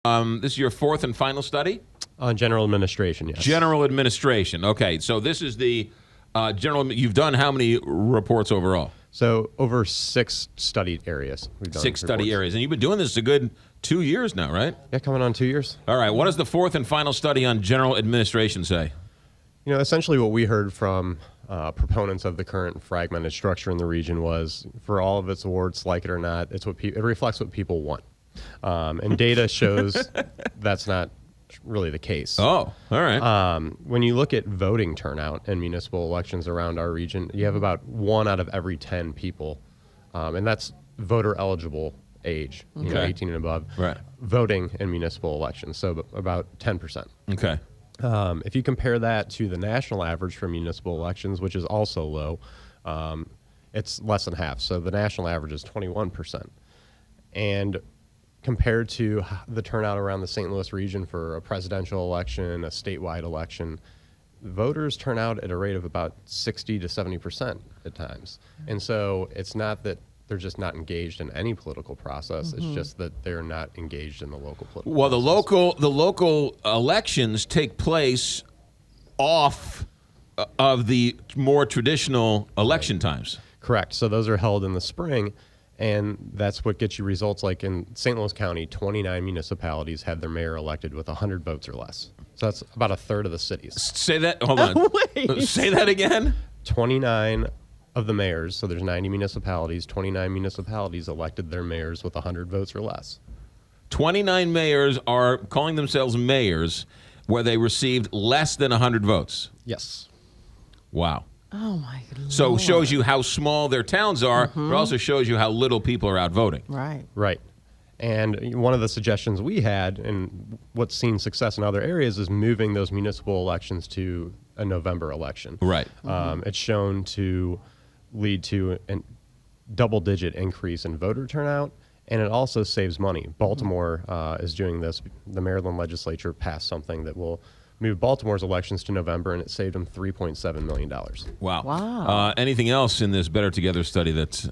This is your fourth and final study? On general administration, yes. General administration. Okay, so this is the general. You've done how many reports overall? So over 6 studied areas. We've done 6 study areas. And you've been doing this a good 2 years now, right? Yeah, coming on 2 years. All right, what does the fourth and final study on general administration say? You know, essentially what we heard from proponents of the current fragmented structure in the region was, for all of its wards, like it or not, it reflects what people want. And data shows that's not really the case. Oh, all right. When you look at voting turnout in municipal elections around our region, you have about 1 out of every 10 people, and that's voter eligible age, you know, 18 and above, right, voting in municipal elections, so about 10%. Okay. If you compare that to the national average for municipal elections, which is also low, it's less than half. So the national average is 21%. And compared to the turnout around the St. Louis region for a presidential election, a statewide election, voters turn out at a rate of about 60 to 70% at times. And so it's not that they're just not engaged in any political process. It's just that they're not engaged in the local political Well, process. the local elections take place off of the more traditional election times. Correct. So those are held in the spring, and that's what gets you results like in St. Louis County, 29 municipalities had their mayor elected with 100 votes or less. So that's about a third of the cities. Say that. Hold on. Wait. Say that again. 29 of the mayors, so there's 90 municipalities, 29 municipalities elected their mayors with 100 votes or less. 29 mayors are calling themselves mayors where they received less than 100 votes. Yes. Wow. Oh, my God. So it shows you how small their towns are, but also shows you how little people are out voting. Right. Right. And one of the suggestions we had, and what's seen success in other areas, is moving those municipal elections to a November election. Right. It's shown to lead to a double-digit increase in voter turnout, and it also saves money. Baltimore is doing this. The Maryland legislature passed something that will move Baltimore's elections to November, and it saved them $3.7 million. Wow. Wow. Anything else in this Better Together study that's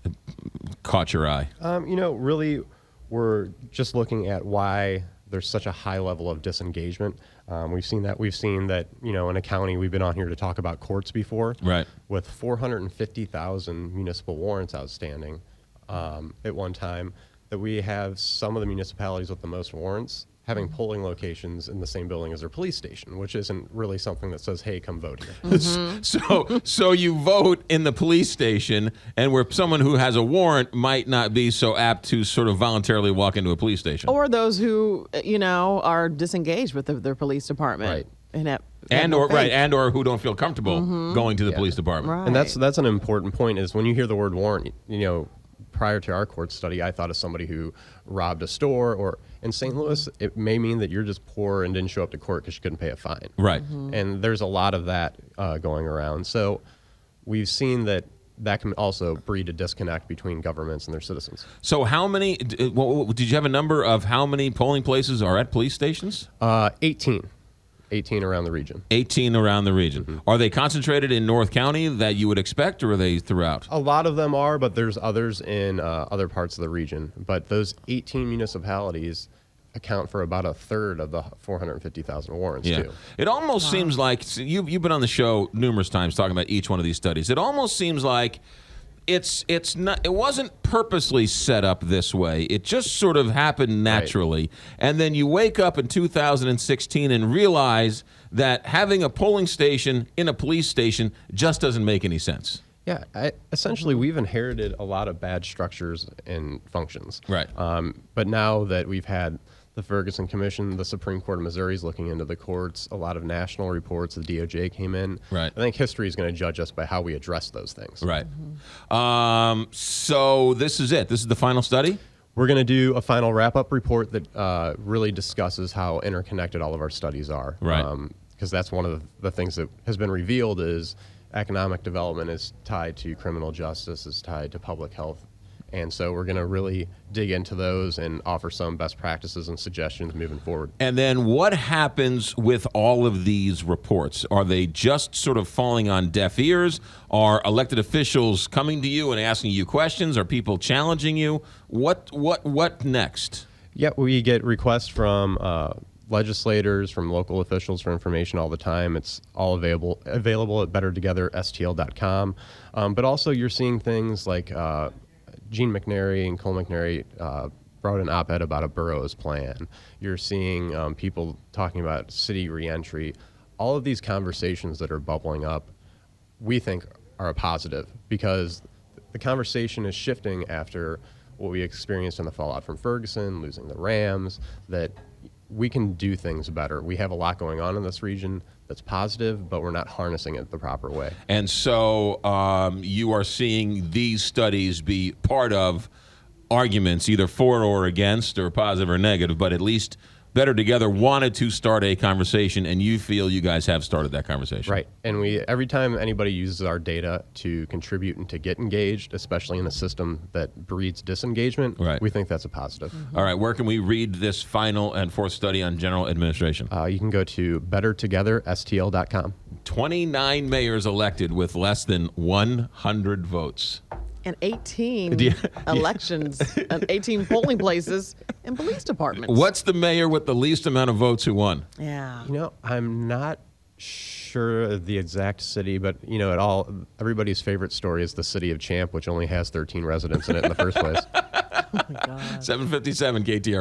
caught your eye? You know, really, we're just looking at why there's such a high level of disengagement. We've seen that, you know, in a county, we've been on here to talk about courts before. Right. With 450,000 municipal warrants outstanding at one time, that we have some of the municipalities with the most warrants having polling locations in the same building as their police station, which isn't really something that says, hey, come vote here. So you vote in the police station, and where someone who has a warrant might not be so apt to sort of voluntarily walk into a police station. Or those who, you know, are disengaged with their police department. Right. And or who don't feel comfortable going to the police department. Right. And that's an important point, is when you hear the word warrant, you know, prior to our court study, I thought of somebody who robbed a store, or in St. Louis, it may mean that you're just poor and didn't show up to court because you couldn't pay a fine. Right. And there's a lot of that going around. So we've seen that can also breed a disconnect between governments and their citizens. So how many, did you have a number of how many polling places are at police stations? 18 around the region. 18 around the region. Are they concentrated in North County that you would expect, or are they throughout? A lot of them are, but there's others in other parts of the region. But those 18 municipalities account for about a third of the 450,000 warrants, too. It almost seems like, you've been on the show numerous times talking about each one of these studies. It almost seems like it wasn't purposely set up this way. It just sort of happened naturally. Right. And then you wake up in 2016 and realize that having a polling station in a police station just doesn't make any sense. Yeah, essentially, we've inherited a lot of bad structures and functions. Right. But now that we've had the Ferguson Commission, the Supreme Court of Missouri is looking into the courts, a lot of national reports, the DOJ came in. Right. I think history is going to judge us by how we address those things. Right. So this is it. This is the final study? We're going to do a final wrap-up report that really discusses how interconnected all of our studies are. Right. Because that's one of the things that has been revealed is economic development is tied to criminal justice, is tied to public health. And so we're going to really dig into those and offer some best practices and suggestions moving forward. And then what happens with all of these reports? Are they just sort of falling on deaf ears? Are elected officials coming to you and asking you questions? Are people challenging you? What next? Yeah, we get requests from legislators, from local officials for information all the time. It's all available at bettertogetherstl.com. But also you're seeing things like Gene McNary and Cole McNary wrote an op-ed about a boroughs plan. You're seeing people talking about city reentry. All of these conversations that are bubbling up, we think are a positive because the conversation is shifting after what we experienced in the fallout from Ferguson, losing the Rams, that we can do things better. We have a lot going on in this region that's positive, but we're not harnessing it the proper way. And so you are seeing these studies be part of arguments, either for or against, or positive or negative, but at least Better Together wanted to start a conversation, and you feel you guys have started that conversation. Right. And every time anybody uses our data to contribute and to get engaged, especially in a system that breeds disengagement, right, we think that's a positive. All right. Where can we read this final and fourth study on general administration? You can go to bettertogetherstl.com. 29 mayors elected with less than 100 votes. And 18 elections and 18 polling places and police departments. What's the mayor with the least amount of votes who won? Yeah. I'm not sure of the exact city, but everybody's favorite story is the city of Champ, which only has 13 residents in it in the first place. Oh my God. 757 KTR.